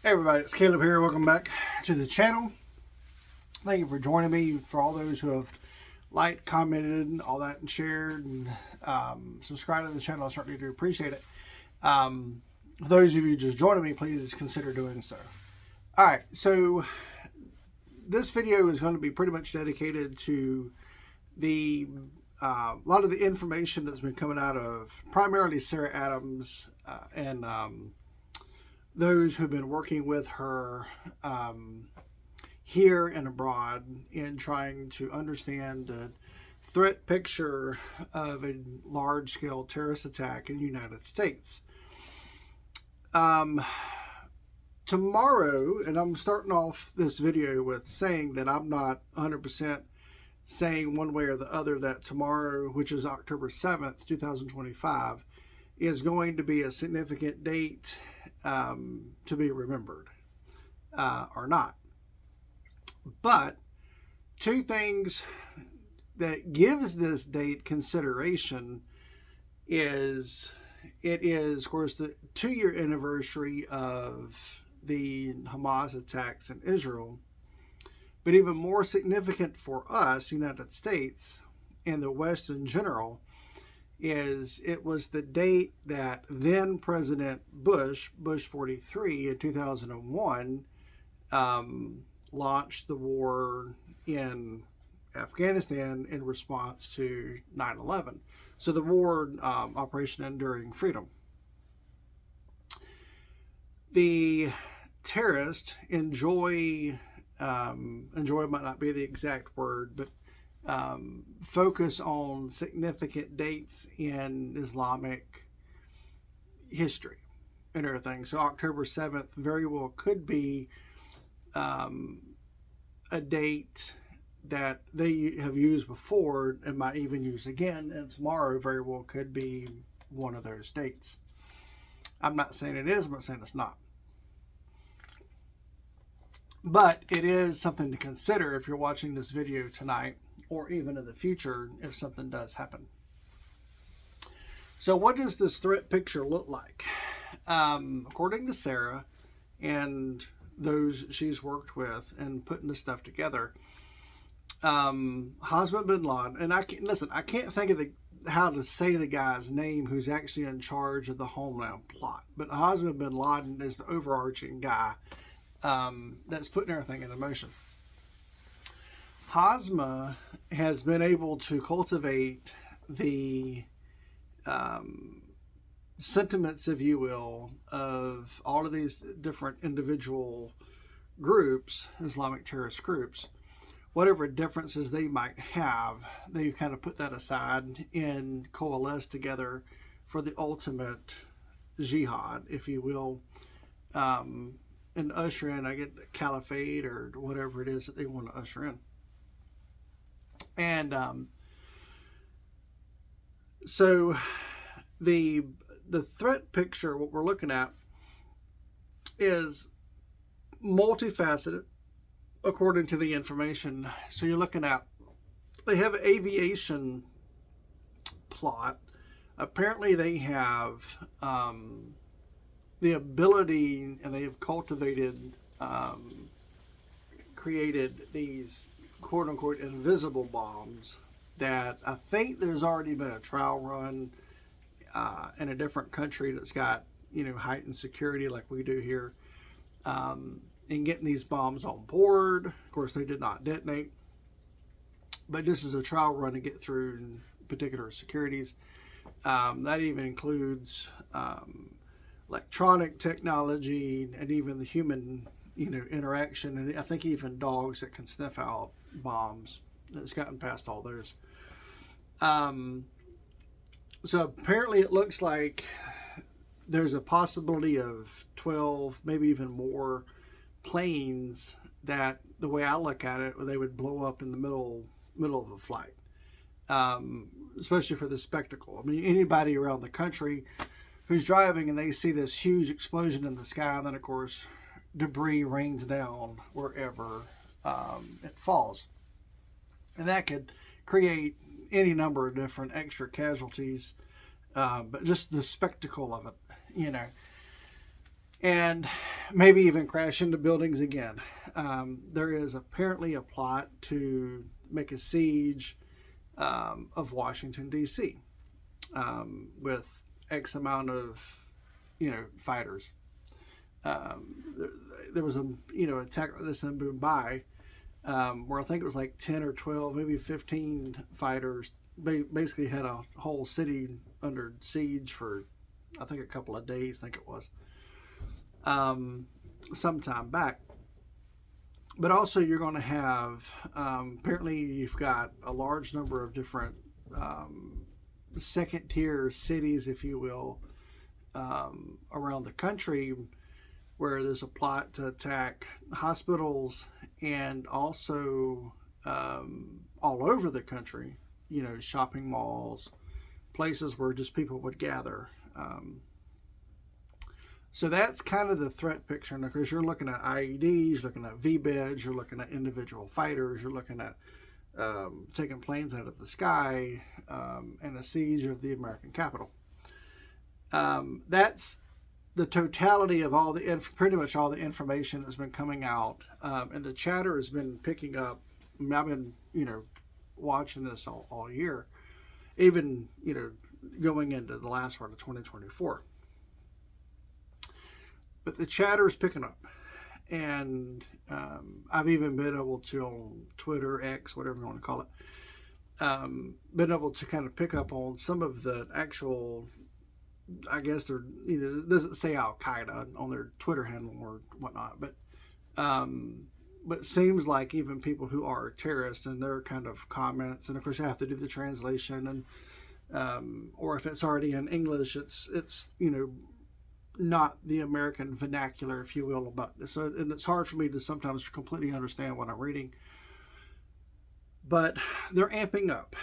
Hey everybody, it's Caleb here. Welcome back to the channel. Thank you for joining me. For all those who have liked, commented, and all that, and shared, and subscribed to the channel, I certainly do appreciate it. For those of you just joining me, please consider doing so. Alright, so this video is going to be pretty much dedicated to the a lot of the information that's been coming out of primarily Sarah Adams and those who've been working with her here and abroad in trying to understand the threat picture of a large-scale terrorist attack in the United States. Tomorrow, and I'm starting off this video with saying that I'm not 100% saying one way or the other that tomorrow, which is October 7th, 2025, is going to be a significant date to be remembered or not. But two things that gives this date consideration is it is, of course, the 2-year anniversary of the Hamas attacks in Israel. But even more significant for us, United States, and the West in general, is it was the date that then President Bush 43 in 2001, launched the war in Afghanistan in response to 9/11. So the war, Operation Enduring Freedom. The terrorists enjoy might not be the exact word, but focus on significant dates in Islamic history and everything. So October 7th very well could be a date that they have used before and might even use again, and tomorrow very well could be one of those dates. I'm not saying it is, I'm not saying it's not. But it is something to consider if you're watching this video tonight, or even in the future if something does happen. So what does this threat picture look like? According to Sarah and those she's worked with and putting this stuff together, Osama bin Laden, and I can't think of how to say the guy's name who's actually in charge of the homeland plot, but Osama bin Laden is the overarching guy that's putting everything into motion. Hazma has been able to cultivate the sentiments, if you will, of all of these different individual groups, Islamic terrorist groups. Whatever differences they might have, they kind of put that aside and coalesce together for the ultimate jihad, if you will, and usher in, I get the caliphate or whatever it is that they want to usher in. And so the threat picture, what we're looking at, is multifaceted according to the information. So you're looking at, they have an aviation plot. Apparently they have the ability, and they have cultivated, created these quote-unquote invisible bombs that I think there's already been a trial run in a different country that's got, heightened security like we do here, and getting these bombs on board. Of course, they did not detonate, but this is a trial run to get through particular securities. That even includes electronic technology and even the human, interaction, and I think even dogs that can sniff out bombs. It's gotten past all those. So apparently it looks like there's a possibility of 12, maybe even more planes that, the way I look at it, they would blow up in the middle of a flight, especially for the spectacle. I mean, anybody around the country who's driving and they see this huge explosion in the sky, and then of course debris rains down wherever it falls, and that could create any number of different extra casualties, but just the spectacle of it, And maybe even crash into buildings again. There is apparently a plot to make a siege of Washington, D.C. With X amount of, fighters. There was a, attack like this in Mumbai, where I think it was like 10 or 12, maybe 15 fighters basically had a whole city under siege for, I think, a couple of days, I think it was, sometime back. But also you're going to have, apparently you've got a large number of different second tier cities, if you will, around the country where there's a plot to attack hospitals, and also all over the country, shopping malls, places where just people would gather. So that's kind of the threat picture, because you're looking at IEDs, looking at VBEDs, you're looking at individual fighters, you're looking at taking planes out of the sky, and a siege of the American Capitol. That's the totality of all the pretty much all the information that's been coming out, and the chatter has been picking up. I mean, I've been watching this all year, even going into the last part of 2024. But the chatter is picking up, and I've even been able to, on Twitter, X, whatever you want to call it, been able to kind of pick up on some of the actual, I guess they're, it doesn't say Al Qaeda on their Twitter handle or whatnot, but it seems like even people who are terrorists and their kind of comments, and of course you have to do the translation, and or if it's already in English, it's not the American vernacular, if you will, about this. So, and it's hard for me to sometimes completely understand what I'm reading. But they're amping up.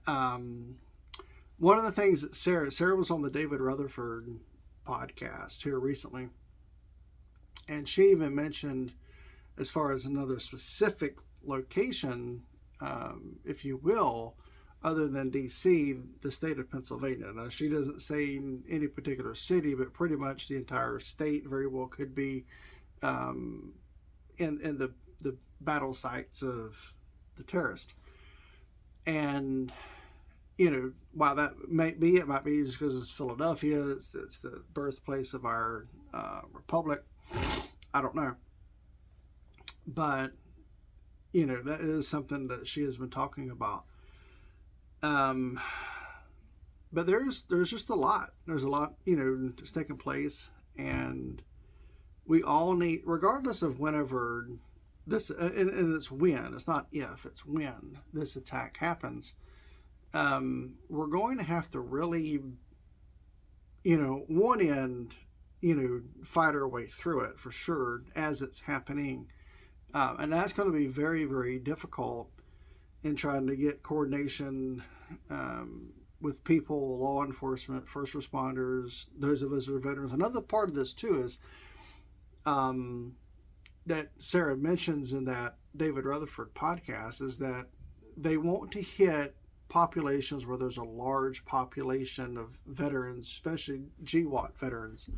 One of the things that Sarah was on the David Rutherford podcast here recently, and she even mentioned, as far as another specific location, if you will, other than D.C., the state of Pennsylvania. Now, she doesn't say any particular city, but pretty much the entire state very well could be in the battle sites of the terrorist. And, while that might be, it might be just because it's Philadelphia, it's the birthplace of our republic. I don't know. But, that is something that she has been talking about. But there's just a lot. There's a lot, that's taking place, and we all need, regardless of whenever this, and it's when, it's not if, it's when this attack happens. We're going to have to really, one end, fight our way through it for sure as it's happening. And that's going to be very, very difficult in trying to get coordination with people, law enforcement, first responders, those of us who are veterans. Another part of this too is that Sarah mentions in that David Rutherford podcast is that they want to hit populations where there's a large population of veterans, especially GWOT veterans,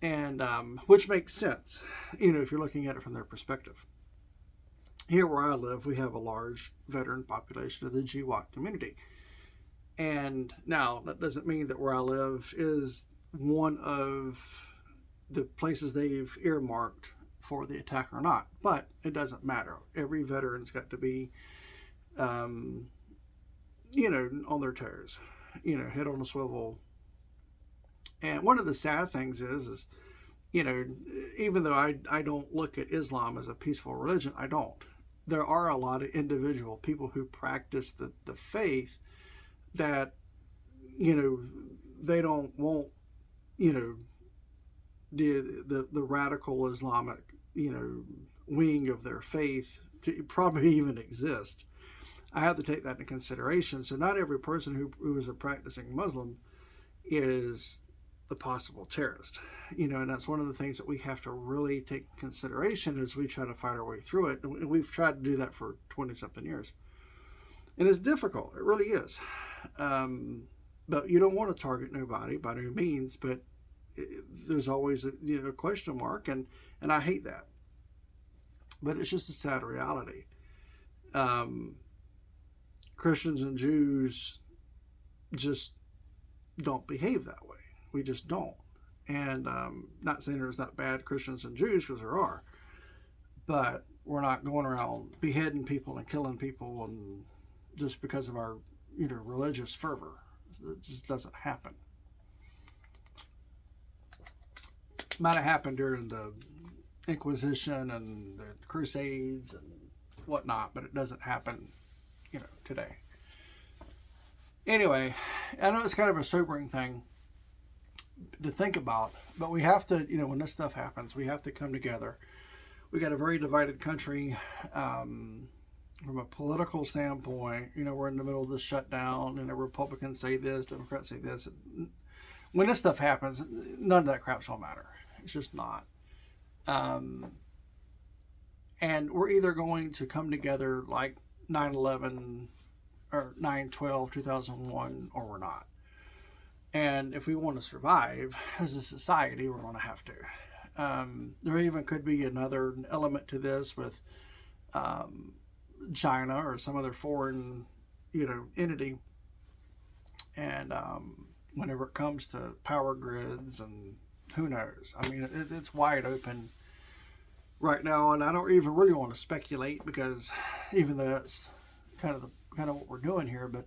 and which makes sense, if you're looking at it from their perspective. Here where I live, we have a large veteran population of the GWOT community. And now, that doesn't mean that where I live is one of the places they've earmarked for the attack or not. But it doesn't matter. Every veteran's got to be, on their toes, head on a swivel. And one of the sad things is even though I don't look at Islam as a peaceful religion, I don't. There are a lot of individual people who practice the faith that, they don't want, the radical Islamic, wing of their faith to probably even exist. I have to take that into consideration. So not every person who is a practicing Muslim is a possible terrorist, and that's one of the things that we have to really take into consideration as we try to fight our way through it. And we've tried to do that for 20-something years. And it's difficult. It really is. But you don't want to target nobody by no means, but there's always a, a question mark, and I hate that. But it's just a sad reality. Christians and Jews just don't behave that way. We just don't. And not saying there's not bad Christians and Jews, because there are, but we're not going around beheading people and killing people and just because of our religious fervor. It just doesn't happen. Might have happened during the Inquisition and the Crusades and whatnot, but it doesn't happen, today. Anyway, I know it's kind of a sobering thing to think about, but we have to, when this stuff happens, we have to come together. We got a very divided country from a political standpoint. We're in the middle of this shutdown, and the Republicans say this, Democrats say this. When this stuff happens, none of that crap's gonna matter. It's just not. And we're either going to come together like 9/11 or 9/12/2001, or we're not. And if we want to survive as a society, we're going to have to. There even could be another element to this with China or some other foreign, entity. And whenever it comes to power grids, and who knows? I mean, it's wide open right now, and I don't even really want to speculate, because even though that's kind of what we're doing here, but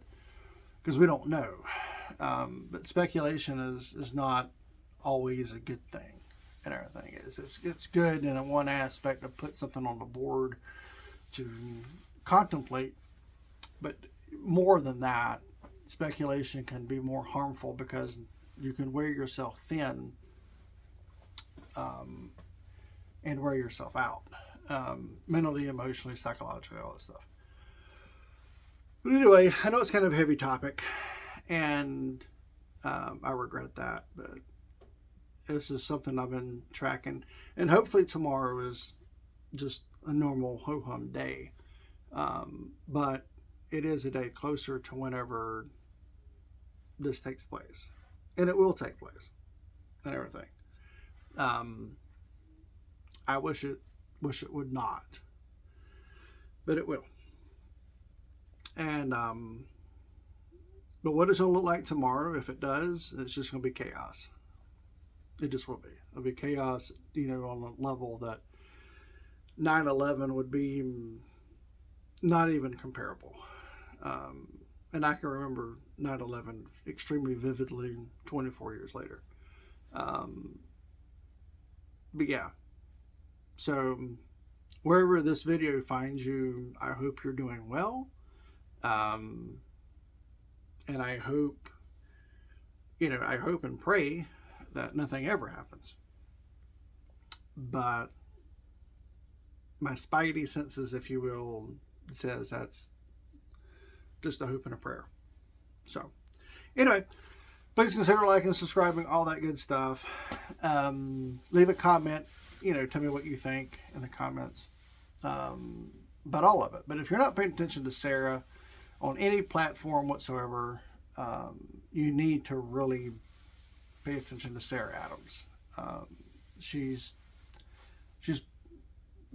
because we don't know. But speculation is not always a good thing, and everything it's good in one aspect to put something on the board to contemplate, but more than that, speculation can be more harmful, because you can wear yourself thin and wear yourself out, mentally, emotionally, psychologically, all this stuff. But anyway, I know it's kind of a heavy topic, and I regret that, but this is something I've been tracking, and hopefully tomorrow is just a normal ho-hum day, but it is a day closer to whenever this takes place, and it will take place, and everything. I wish it would not, but it will. And but what it's going to look like tomorrow, if it does, it's just going to be chaos. It just will be. It'll be chaos, on a level that 9/11 would be not even comparable. And I can remember 9/11 extremely vividly 24 years later. But yeah. So wherever this video finds you, I hope you're doing well. And I hope, I hope and pray that nothing ever happens. But my spidey senses, if you will, says that's just a hope and a prayer. So anyway, please consider liking, subscribing, all that good stuff. Leave a comment, tell me what you think in the comments about all of it. But if you're not paying attention to Sarah on any platform whatsoever, you need to really pay attention to Sarah Adams. She's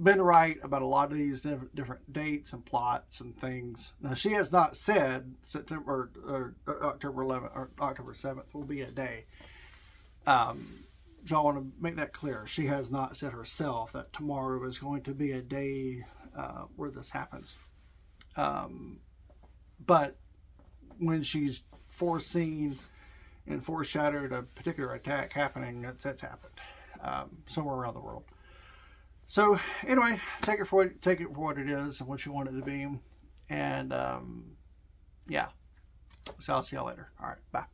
been right about a lot of these different dates and plots and things. Now, she has not said September or October 11th or October 7th will be a day. So I want to make that clear. She has not said herself that tomorrow is going to be a day where this happens. But when she's foreseen and foreshadowed a particular attack happening, that's happened somewhere around the world. So anyway, take it for what it is and what you want it to be. And yeah, so I'll see y'all later. All right, bye.